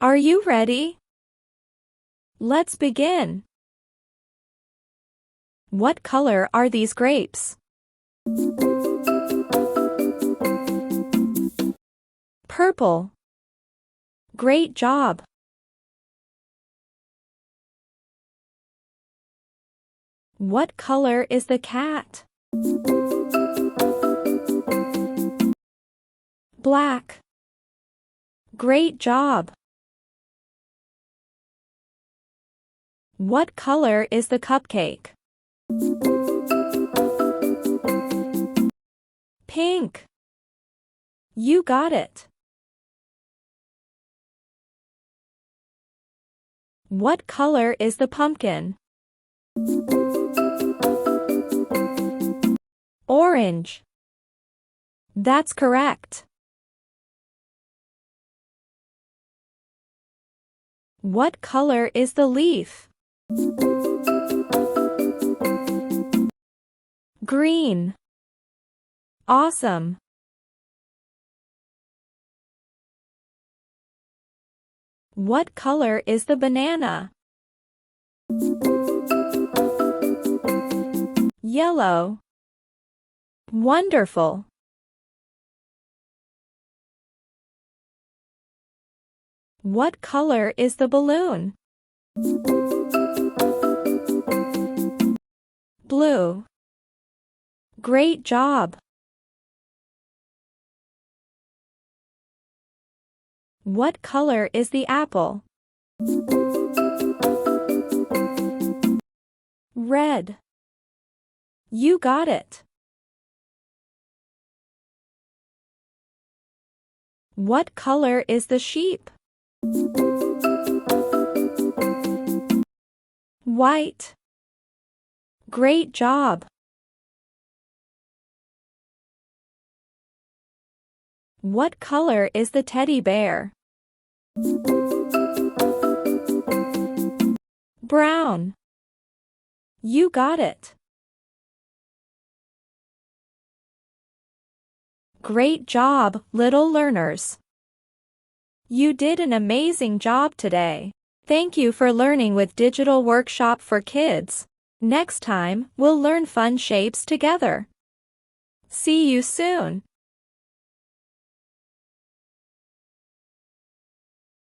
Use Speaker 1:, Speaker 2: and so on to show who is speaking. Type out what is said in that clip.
Speaker 1: Are you ready? Let's begin. What color are these grapes? Purple. Great job. What color is the cat? Black. Great job. What color is the cupcake? Pink. You got it. What color is the pumpkin? Orange. That's correct. What color is the leaf? Green. Awesome. What color is the banana? Yellow. Wonderful. What color is the balloon? Blue. Great job. What color is the apple? Red. You got it. What color is the sheep? White. Great job. What color is the teddy bear? Brown. You got it. Great job, little learners. You did an amazing job today. Thank you for learning with Digital Workshop for Kids. Next time, we'll learn fun shapes together. See you soon.